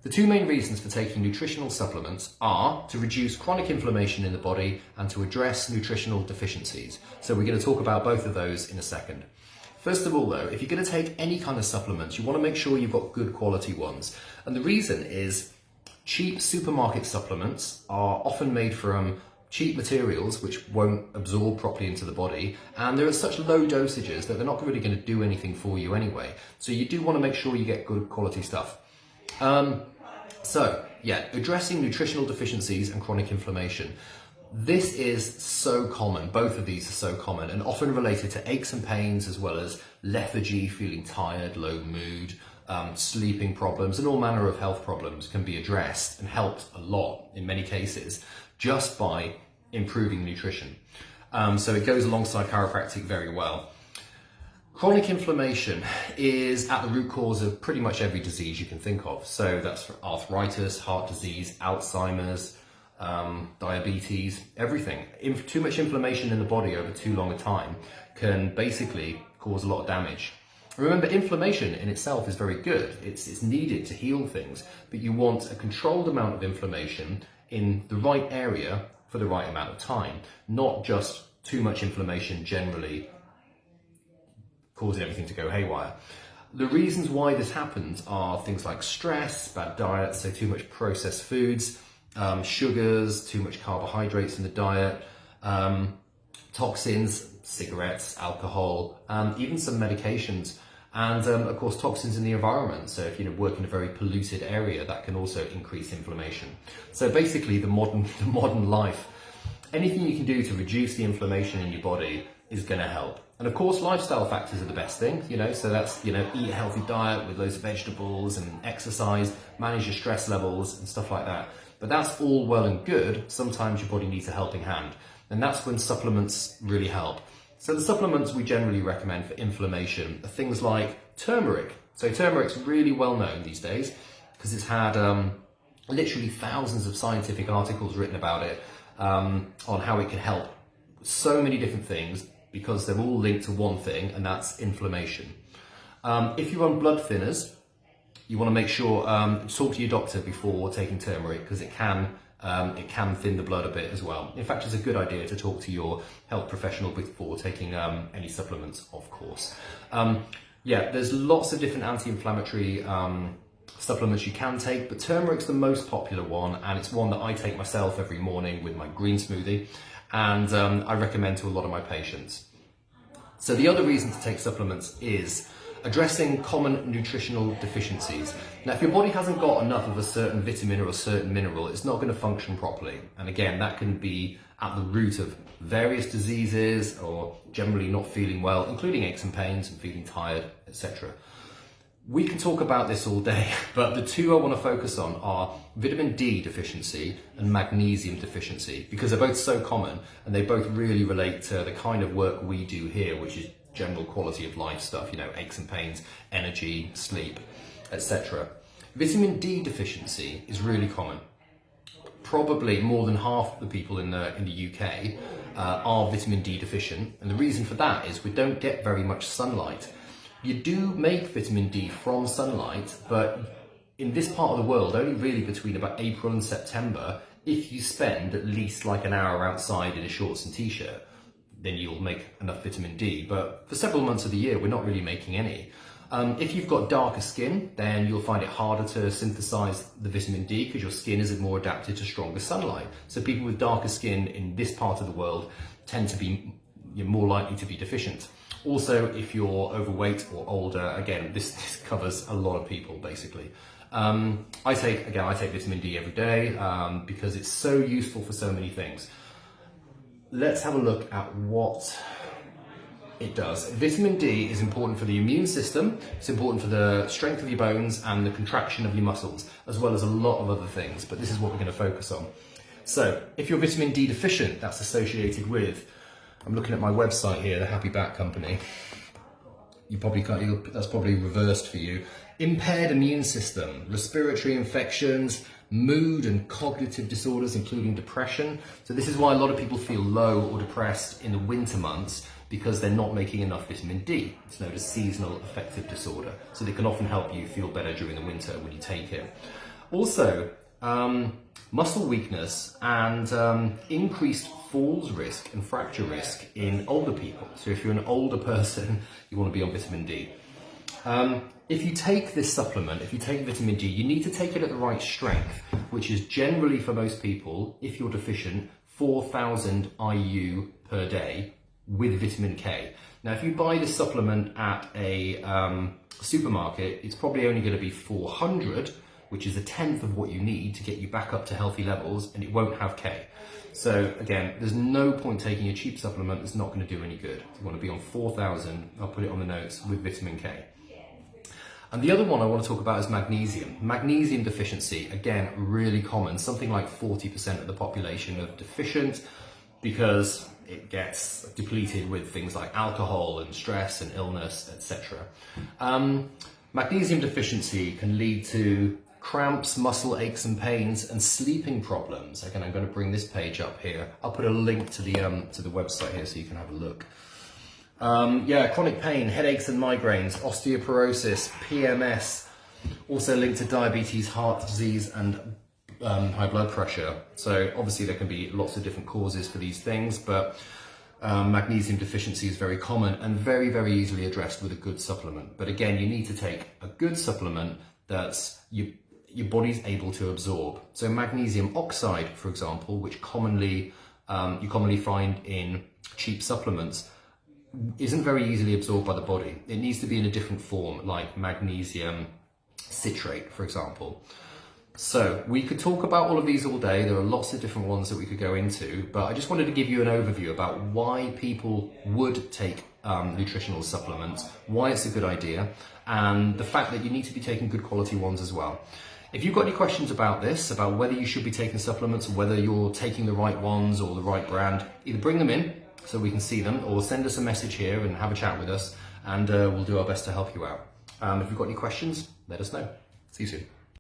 The two main reasons for taking nutritional supplements are to reduce chronic inflammation in the body and to address nutritional deficiencies. So we're going to talk about both of those in a second. First of all though, if you're going to take any kind of supplements, you want to make sure you've got good quality ones. And the reason is cheap supermarket supplements are often made from cheap materials which won't absorb properly into the body, and they're at such low dosages that they're not really going to do anything for you anyway. So you do want to make sure you get good quality stuff. Addressing nutritional deficiencies and chronic inflammation. This is so common, both of these are so common and often related to aches and pains as well as lethargy, feeling tired, low mood, sleeping problems, and all manner of health problems can be addressed and helped a lot in many cases just by improving nutrition. So it goes alongside chiropractic very well. Chronic inflammation is at the root cause of pretty much every disease you can think of. So that's arthritis, heart disease, Alzheimer's, diabetes, everything. Too much inflammation in the body over too long a time can basically cause a lot of damage. Remember, inflammation in itself is very good. It's needed to heal things, but you want a controlled amount of inflammation in the right area for the right amount of time, not just too much inflammation generally causing everything to go haywire. The reasons why this happens are things like stress, bad diet, so too much processed foods, sugars, too much carbohydrates in the diet, toxins, cigarettes, alcohol, even some medications, and of course toxins in the environment. So if you work in a very polluted area, that can also increase inflammation. So basically the modern life, anything you can do to reduce the inflammation in your body is going to help. And of course, lifestyle factors are the best thing, so that's, eat a healthy diet with loads of vegetables and exercise, manage your stress levels and stuff like that. But that's all well and good. Sometimes your body needs a helping hand. And that's when supplements really help. So the supplements we generally recommend for inflammation are things like turmeric. So turmeric's really well known these days because it's had literally thousands of scientific articles written about it, on how it can help so many different things, because they're all linked to one thing, and that's inflammation. If you're on blood thinners, you want to make sure, talk to your doctor before taking turmeric, because it can thin the blood a bit as well. In fact, it's a good idea to talk to your health professional before taking any supplements, of course. There's lots of different anti-inflammatory supplements you can take, but turmeric's the most popular one, and it's one that I take myself every morning with my green smoothie, and I recommend to a lot of my patients. So the other reason to take supplements is addressing common nutritional deficiencies. Now, if your body hasn't got enough of a certain vitamin or a certain mineral, it's not going to function properly. And again, that can be at the root of various diseases or generally not feeling well, including aches and pains and feeling tired, etc. We can talk about this all day, but the two I want to focus on are vitamin D deficiency and magnesium deficiency, because they're both so common and they both really relate to the kind of work we do here, which is general quality of life stuff, aches and pains, energy, sleep, etc. Vitamin D deficiency is really common. Probably more than half the people in the UK are vitamin D deficient, and the reason for that is we don't get very much sunlight. You do make vitamin D from sunlight, but in this part of the world, only really between about April and September, if you spend at least like an hour outside in a shorts and t-shirt, then you'll make enough vitamin D. But for several months of the year, we're not really making any. If you've got darker skin, then you'll find it harder to synthesize the vitamin D because your skin is more adapted to stronger sunlight. So people with darker skin in this part of the world tend to be more likely to be deficient. Also, if you're overweight or older, again, this covers a lot of people basically. I take vitamin D every day because it's so useful for so many things. Let's have a look at what it does. Vitamin D is important for the immune system, it's important for the strength of your bones and the contraction of your muscles, as well as a lot of other things, but this is what we're going to focus on. So, if you're vitamin D deficient, that's associated with, I'm looking at my website here, the Happy Back Company. You probably can't, that's probably reversed for you. Impaired immune system, respiratory infections, mood and cognitive disorders, including depression. So this is why a lot of people feel low or depressed in the winter months, because they're not making enough vitamin D. It's known as seasonal affective disorder. So they can often help you feel better during the winter when you take it. Also, muscle weakness and increased falls risk and fracture risk in older people. So if you're an older person, you want to be on vitamin D. If you take this supplement, if you take vitamin D, you need to take it at the right strength, which is generally for most people, if you're deficient, 4,000 IU per day with vitamin K. Now, if you buy this supplement at a supermarket, it's probably only going to be 400, which is a tenth of what you need to get you back up to healthy levels, and it won't have K. So again, there's no point taking a cheap supplement that's not going to do any good. You want to be on 4,000, I'll put it on the notes, with vitamin K. And the other one I want to talk about is magnesium. Magnesium deficiency, again, really common. Something like 40% of the population are deficient because it gets depleted with things like alcohol and stress and illness, etc. Magnesium deficiency can lead to cramps, muscle aches and pains, and sleeping problems. Again, I'm going to bring this page up here. I'll put a link to the website here so you can have a look. Chronic pain, headaches and migraines, osteoporosis, PMS, also linked to diabetes, heart disease, and high blood pressure. So obviously there can be lots of different causes for these things, but magnesium deficiency is very common and very, very easily addressed with a good supplement. But again, you need to take a good supplement that's your body's able to absorb. So magnesium oxide, for example, which you commonly find in cheap supplements, isn't very easily absorbed by the body. It needs to be in a different form, like magnesium citrate, for example. So we could talk about all of these all day. There are lots of different ones that we could go into, but I just wanted to give you an overview about why people would take nutritional supplements, why it's a good idea, and the fact that you need to be taking good quality ones as well. If you've got any questions about this, about whether you should be taking supplements, or whether you're taking the right ones or the right brand, either bring them in so we can see them, or send us a message here and have a chat with us, and we'll do our best to help you out. If you've got any questions, let us know. See you soon.